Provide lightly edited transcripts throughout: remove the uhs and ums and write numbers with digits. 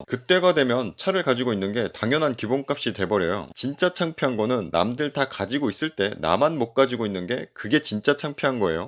그때가 되면 차를 가지고 있는 게 당연한 기본값이 돼버려요. 진짜 창피한 거는 남들 다 가지고 있을 때 나만 못 가지고 있는 게 그게 진짜 창피한 거예요.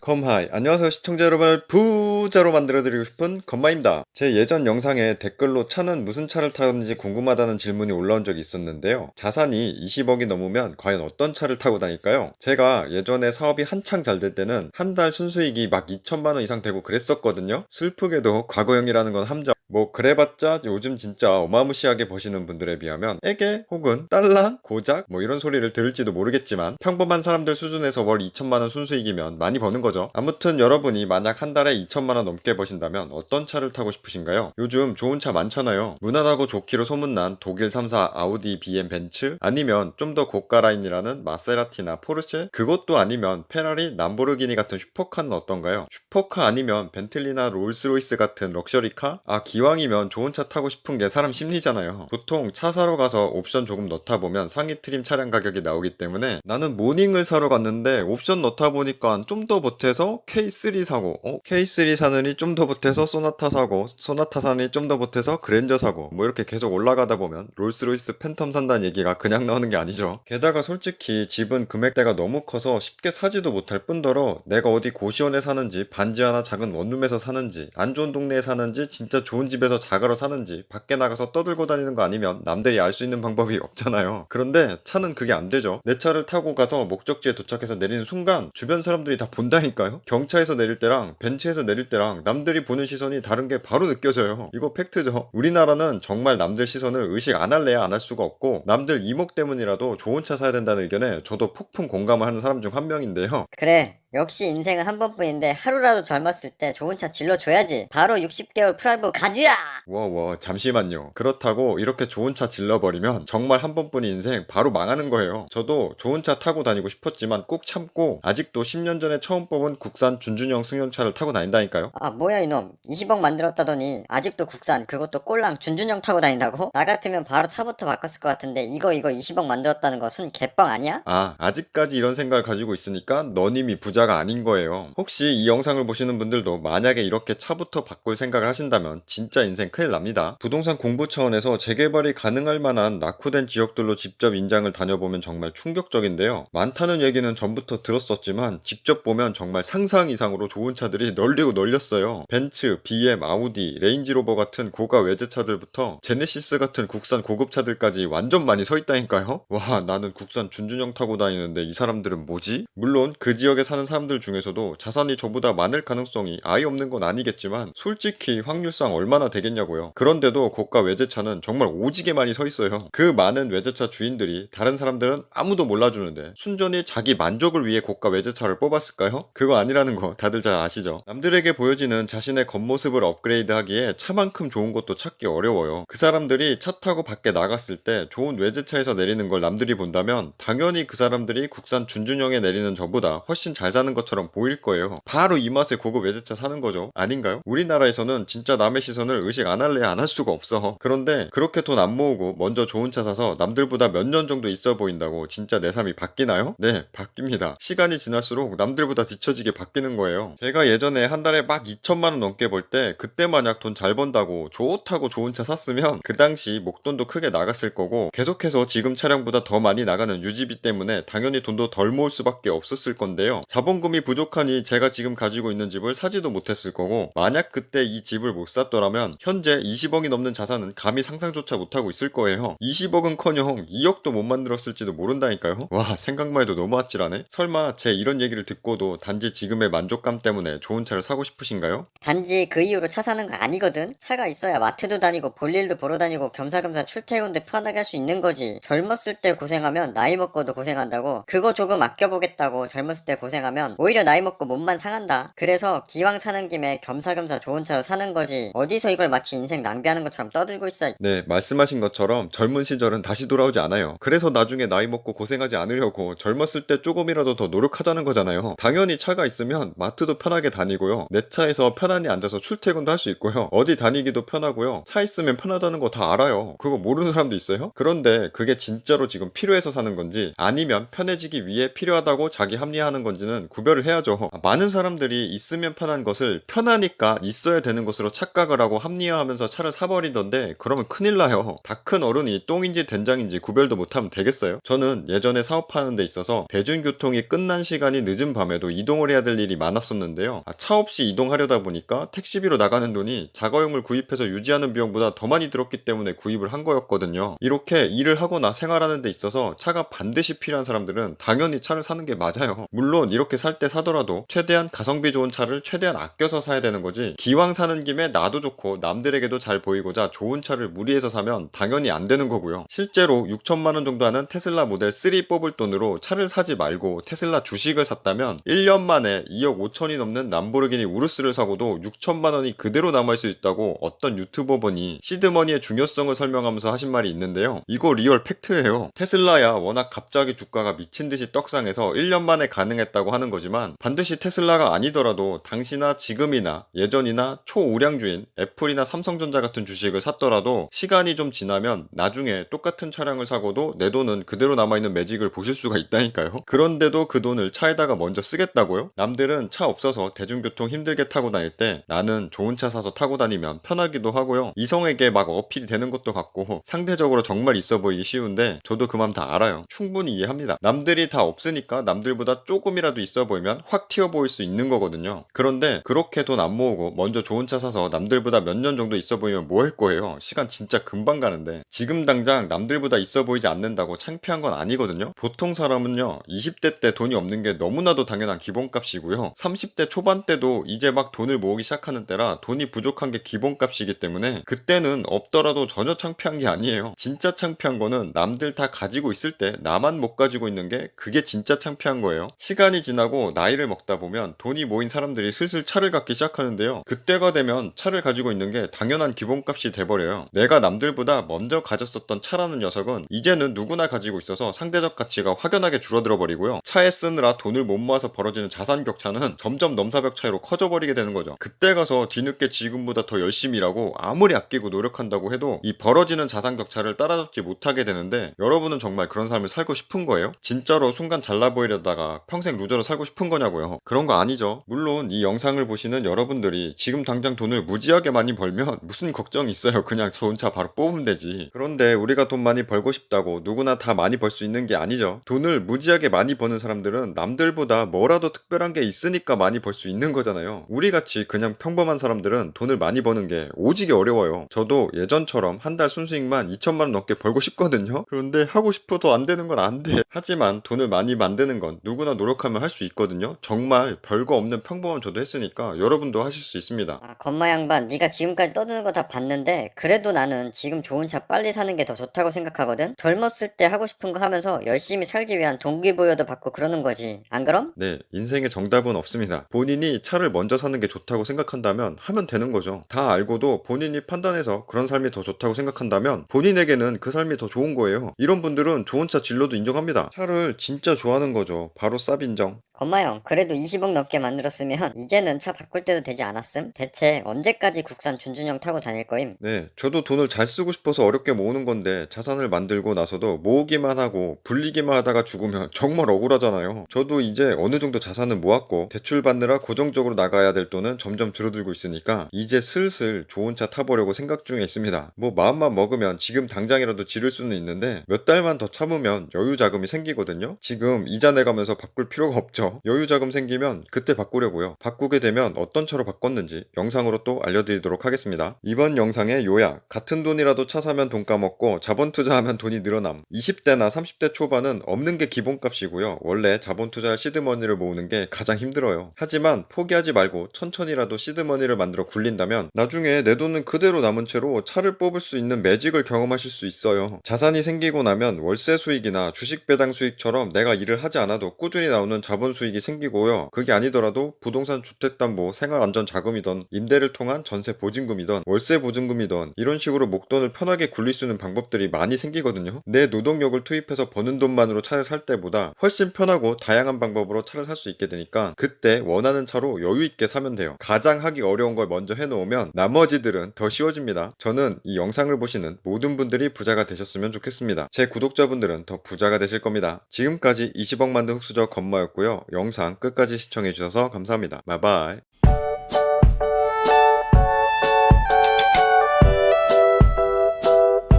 컴하이, 안녕하세요 시청자 여러분을 부자로 만들어드리고 싶은 컴마입니다. 제 예전 영상에 댓글로 차는 무슨 차를 타는지 궁금하다는 질문이 올라온 적이 있었는데요. 자산이 20억이 넘으면 과연 어떤 차를 타고 다닐까요? 제가 예전에 사업이 한창 잘 될 때는 한 달 순수익이 막 2천만원 이상 되고 그랬었거든요. 슬프게도 과거형이라는 건 함정, 뭐 그래봤자 요즘 진짜 어마무시하게 버시는 분들에 비하면 에게 혹은 딸랑 고작 뭐 이런 소리를 들을지도 모르겠지만 평범한 사람들 수준에서 월 2천만원 순수익이면 많이 버는 거죠. 아무튼 여러분이 만약 한 달에 2천만원 넘게 버신다면 어떤 차를 타고 싶으신가요? 요즘 좋은 차 많잖아요. 무난하고 좋기로 소문난 독일 3사 아우디 BM 벤츠, 아니면 좀 더 고가 라인이라는 마세라티나 포르쉐, 그것도 아니면 페라리 람보르기니 같은 슈퍼카는 어떤가요? 슈퍼카 아니면 벤틀리나 롤스로이스 같은 럭셔리카? 기왕이면 좋은 차 타고 싶은 게 사람 심리잖아요. 보통 차 사러 가서 옵션 조금 넣다 보면 상위 트림 차량 가격이 나오기 때문에 나는 모닝을 사러 갔는데 옵션 넣다 보니까 좀 더 보태서 K3 사고, K3 사느니 좀 더 보태서 소나타 사고, 소나타 사느니 좀 더 보태서 그랜저 사고, 뭐 이렇게 계속 올라가다 보면 롤스로이스 팬텀 산다는 얘기가 그냥 나오는 게 아니죠. 게다가 솔직히 집은 금액대가 너무 커서 쉽게 사지도 못할 뿐더러 내가 어디 고시원에 사는지, 반지 하나 작은 원룸에서 사는지, 안 좋은 동네에 사는지, 진짜 좋은 집에서 자가로 사는지 밖에 나가서 떠들고 다니는 거 아니면 남들이 알 수 있는 방법이 없잖아요. 그런데 차는 그게 안 되죠. 내 차를 타고 가서 목적지에 도착해서 내리는 순간 주변 사람들이 다 본다니까요. 경차에서 내릴 때랑 벤츠에서 내릴 때랑 남들이 보는 시선이 다른 게 바로 느껴져요. 이거 팩트죠. 우리나라는 정말 남들 시선을 의식 안 할래야 안 할 수가 없고, 남들 이목 때문이라도 좋은 차 사야 된다는 의견에 저도 폭풍 공감을 하는 사람 중 한 명인데요. 그래, 역시 인생은 한 번뿐인데 하루라도 젊었을 때 좋은 차 질러줘야지. 바로 60개월 프라이브 가지라! 워워 잠시만요. 그렇다고 이렇게 좋은 차 질러버리면 정말 한 번뿐인 인생 바로 망하는 거예요. 저도 좋은 차 타고 다니고 싶었지만 꾹 참고 아직도 10년 전에 처음 뽑은 국산 준준형 승용차를 타고 다닌다니까요. 뭐야 이놈. 20억 만들었다더니 아직도 국산, 그것도 꼴랑 준준형 타고 다닌다고? 나 같으면 바로 차부터 바꿨을 것 같은데 이거 20억 만들었다는 거 순 개뻥 아니야? 아직까지 이런 생각을 가지고 있으니까 너님이 부자가 아닌 거예요. 혹시 이 영상을 보시는 분들도 만약에 이렇게 차부터 바꿀 생각을 하신다면 진짜 인생 큰일 납니다. 부동산 공부 차원에서 재개발이 가능할 만한 낙후된 지역들로 직접 인장을 다녀보면 정말 충격적인데요. 많다는 얘기는 전부터 들었었지만 직접 보면 정말 상상 이상으로 좋은 차들이 널리고 널렸어요. 벤츠, BM, 아우디, 레인지로버 같은 고가 외제차들부터 제네시스 같은 국산 고급차들까지 완전 많이 서 있다니까요. 와, 나는 국산 준준형 타고 다니는데 이 사람들은 뭐지? 물론 그 지역에 사는 사람들 중에서도 자산이 저보다 많을 가능성이 아예 없는 건 아니겠지만 솔직히 확률상 얼마나 되겠냐고요. 그런데도 고가 외제차는 정말 오지게 많이 서 있어요. 그 많은 외제차 주인들이 다른 사람들은 아무도 몰라주는데 순전히 자기 만족을 위해 고가 외제차를 뽑았을까요? 그거 아니라는 거 다들 잘 아시죠? 남들에게 보여지는 자신의 겉모습을 업그레이드하기에 차만큼 좋은 것도 찾기 어려워요. 그 사람들이 차 타고 밖에 나갔을 때 좋은 외제차에서 내리는 걸 남들이 본다면 당연히 그 사람들이 국산 준준형에 내리는 저보다 훨씬 잘 사는 것처럼 보일 거예요. 바로 이 맛에 고급 외제차 사는 거죠. 아닌가요? 우리나라에서는 진짜 남의 시선을 의식 안 할래 안 할 수가 없어. 그런데 그렇게 돈 안 모으고 먼저 좋은 차 사서 남들보다 몇 년 정도 있어 보인다고 진짜 내 삶이 바뀌나요? 네, 바뀝니다. 시간이 지날수록 남들보다 뒤처지게 바뀌는 거예요. 제가 예전에 한 달에 막 2천만 원 넘게 벌 때 그때 만약 돈 잘 번다고 좋다고 좋은 차 샀으면 그 당시 목돈도 크게 나갔을 거고, 계속해서 지금 차량보다 더 많이 나가는 유지비 때문에 당연히 돈도 덜 모을 수밖에 없었을 건데요. 자본금이 부족하니 제가 지금 가지고 있는 집을 사지도 못했을 거고, 만약 그때 이 집을 못 샀더라면 현재 20억이 넘는 자산은 감히 상상조차 못하고 있을 거예요. 20억은커녕 2억도 못 만들었을지도 모른다니까요. 와, 생각만 해도 너무 아찔하네. 설마 제 이런 얘기를 듣고도 단지 지금의 만족감 때문에 좋은 차를 사고 싶으신가요? 단지 그 이유로 차 사는 거 아니거든? 차가 있어야 마트도 다니고 볼일도 보러 다니고 겸사겸사 출퇴근도 편하게 할 수 있는 거지. 젊었을 때 고생하면 나이 먹고도 고생한다고. 그거 조금 아껴보겠다고 젊었을 때 고생하면 오히려 나이 먹고 몸만 상한다. 그래서 기왕 사는 김에 겸사겸사 좋은 차로 사는 거지. 어디서 여기서 이걸 마치 인생 낭비하는 것처럼 떠들고 있어. 네, 말씀하신 것처럼 젊은 시절은 다시 돌아오지 않아요. 그래서 나중에 나이 먹고 고생하지 않으려고 젊었을 때 조금이라도 더 노력하자는 거잖아요. 당연히 차가 있으면 마트도 편하게 다니고요. 내 차에서 편안히 앉아서 출퇴근도 할 수 있고요. 어디 다니기도 편하고요. 차 있으면 편하다는 거 다 알아요. 그거 모르는 사람도 있어요? 그런데 그게 진짜로 지금 필요해서 사는 건지 아니면 편해지기 위해 필요하다고 자기 합리화하는 건지는 구별을 해야죠. 많은 사람들이 있으면 편한 것을 편하니까 있어야 되는 것으로 착각을 하고 합리화하면서 차를 사버리던데 그러면 큰일 나요. 다 큰 어른이 똥인지 된장인지 구별도 못하면 되겠어요? 저는 예전에 사업하는 데 있어서 대중교통이 끝난 시간이 늦은 밤에도 이동을 해야 될 일이 많았었는데요. 차 없이 이동하려다 보니까 택시비로 나가는 돈이 자가용을 구입해서 유지하는 비용보다 더 많이 들었기 때문에 구입을 한 거였거든요. 이렇게 일을 하거나 생활하는 데 있어서 차가 반드시 필요한 사람들은 당연히 차를 사는 게 맞아요. 물론 이렇게 살 때 사더라도 최대한 가성비 좋은 차를 최대한 아껴서 사야 되는 거지, 기왕 사는 김에 나도 좋고 남들에게도 잘 보이고자 좋은 차를 무리해서 사면 당연히 안 되는 거고요. 실제로 6천만 원 정도 하는 테슬라 모델 3 뽑을 돈으로 차를 사지 말고 테슬라 주식을 샀다면 1년 만에 2억 5천이 넘는 람보르기니 우루스를 사고도 6천만 원이 그대로 남을 수 있다고 어떤 유튜버 분이 시드머니의 중요성을 설명하면서 하신 말이 있는데요. 이거 리얼 팩트예요. 테슬라야 워낙 갑자기 주가가 미친 듯이 떡상해서 1년 만에 가능했다고 하는 거지만 반드시 테슬라가 아니더라도 당시나 지금이나 예전이나 초우량주인 애플이나 삼성전자 같은 주식을 샀더라도 시간이 좀 지나면 나중에 똑같은 차량을 사고도 내 돈은 그대로 남아있는 매직을 보실 수가 있다니까요. 그런데도 그 돈을 차에다가 먼저 쓰겠다고요? 남들은 차 없어서 대중교통 힘들게 타고 다닐 때 나는 좋은 차 사서 타고 다니면 편하기도 하고요. 이성에게 막 어필이 되는 것도 같고 상대적으로 정말 있어 보이기 쉬운데 저도 그 맘 다 알아요. 충분히 이해합니다. 남들이 다 없으니까 남들보다 조금이라도 있어 보이면 확 튀어 보일 수 있는 거거든요. 그런데 그렇게 돈 안 모으고 먼저 좋은 차 사서 남들보다 몇 년 정도 있어 보이면 뭐 할 거예요? 시간 진짜 금방 가는데. 지금 당장 남들보다 있어 보이지 않는다고 창피한 건 아니거든요. 보통 사람은요 20대 때 돈이 없는 게 너무나도 당연한 기본값이고요. 30대 초반 때도 이제 막 돈을 모으기 시작하는 때라 돈이 부족한 게 기본값이기 때문에 그때는 없더라도 전혀 창피한 게 아니에요. 진짜 창피한 거는 남들 다 가지고 있을 때 나만 못 가지고 있는 게, 그게 진짜 창피한 거예요. 시간이 지나고 나이를 먹다 보면 돈이 모인 사람들이 슬슬 차를 갖기 시작하는데요. 그때가 되면 차를 가지고 있는 게 당연한 기본값이 돼버려요. 내가 남들보다 먼저 가졌었던 차라는 녀석은 이제는 누구나 가지고 있어서 상대적 가치가 확연하게 줄어들어 버리고요. 차에 쓰느라 돈을 못 모아서 벌어지는 자산 격차는 점점 넘사벽 차이로 커져버리게 되는 거죠. 그때 가서 뒤늦게 지금보다 더 열심히 일하고 아무리 아끼고 노력한다고 해도 이 벌어지는 자산 격차를 따라잡지 못하게 되는데, 여러분은 정말 그런 삶을 살고 싶은 거예요? 진짜로 순간 잘나 보이려다가 평생 루저로 살고 싶은 거냐고요? 그런 거 아니죠. 물론 이 영상을 보시는 여러분들이 지금 당장 돈을 무지하게 많이 벌면 무슨 걱정이 있어요. 그냥 좋은 차 바로 뽑으면 되지. 그런데 우리가 돈 많이 벌고 싶다고 누구나 다 많이 벌 수 있는 게 아니죠. 돈을 무지하게 많이 버는 사람들은 남들보다 뭐라도 특별한 게 있으니까 많이 벌 수 있는 거잖아요. 우리같이 그냥 평범한 사람들은 돈을 많이 버는 게 오지게 어려워요. 저도 예전처럼 한 달 순수익만 2천만 원 넘게 벌고 싶거든요. 그런데 하고 싶어도 안 되는 건 안 돼. 하지만 돈을 많이 만드는 건 누구나 노력하면 할 수 있거든요. 정말 별거 없는 평범한 저도 했으니까 여러분도 하실 수 있습니다. 건마 양반, 네가 지금까지 떠드는 거 다 봤는데 그래도 나는 지금 좋은 차 빨리 사는 게 더 좋다고 생각하거든. 젊었을 때 하고 싶은 거 하면서 열심히 살기 위한 동기부여도 받고 그러는 거지. 안 그럼? 네, 인생의 정답은 없습니다. 본인이 차를 먼저 사는 게 좋다고 생각한다면 하면 되는 거죠. 다 알고도 본인이 판단해서 그런 삶이 더 좋다고 생각한다면 본인에게는 그 삶이 더 좋은 거예요. 이런 분들은 좋은 차 진로도 인정합니다. 차를 진짜 좋아하는 거죠. 바로 쌉 인정. 건마 형, 그래도 20억 넘게 만들었으면 이제는 차 바꿀 때도 되지 않았음? 대체 언제까지 국산 준준형 타고 다닐 거임? 네, 저도 돈을 잘 쓰고 싶어서 어렵게 모으는 건데 자산을 만들고 나서도 모으기만 하고 불리기만 하다가 죽으면 정말 억울하잖아요. 저도 이제 어느 정도 자산을 모았고 대출 받느라 고정적으로 나가야 될 돈은 점점 줄어들고 있으니까 이제 슬슬 좋은 차 타보려고 생각 중에 있습니다. 뭐 마음만 먹으면 지금 당장이라도 지를 수는 있는데 몇 달만 더 참으면 여유 자금이 생기거든요. 지금 이자 내가면서 바꿀 필요가 없죠. 여유 자금 생기면 그때 바꾸려고요. 바꾸게 되면 어떤 차로 바꿨는지 영상으로 또 알려드리도록 하겠습니다. 이번 영상의 요약: 같은 돈이라도 차 사면 돈 까먹고 자본 투자하면 돈이 늘어남. 20대나 30대 초반은 없는 게 기본값이고요. 원래 자본 투자할 시드머니를 모으는 게 가장 힘들어요. 하지만 포기하지 말고 천천히라도 시드머니를 만들어 굴린다면 나중에 내 돈은 그대로 남은 채로 차를 뽑을 수 있는 매직을 경험하실 수 있어요. 자산이 생기고 나면 월세 수익이나 주식 배당 수익처럼 내가 일을 하지 않아도 꾸준히 나오는 자본 수익이 생기고요. 그게 아니더라도 부동산 주택담보 생활안전 자금이던 임대를 통한 전세 전세 보증금이던 월세 보증금이던 이런 식으로 목돈을 편하게 굴릴 수 있는 방법들이 많이 생기거든요. 내 노동력을 투입해서 버는 돈만으로 차를 살 때보다 훨씬 편하고 다양한 방법으로 차를 살 수 있게 되니까 그때 원하는 차로 여유 있게 사면 돼요. 가장 하기 어려운 걸 먼저 해놓으면 나머지들은 더 쉬워집니다. 저는 이 영상을 보시는 모든 분들이 부자가 되셨으면 좋겠습니다. 제 구독자분들은 더 부자가 되실 겁니다. 지금까지 20억 만든 흑수저 건마였고요. 영상 끝까지 시청해주셔서 감사합니다. 바이바이.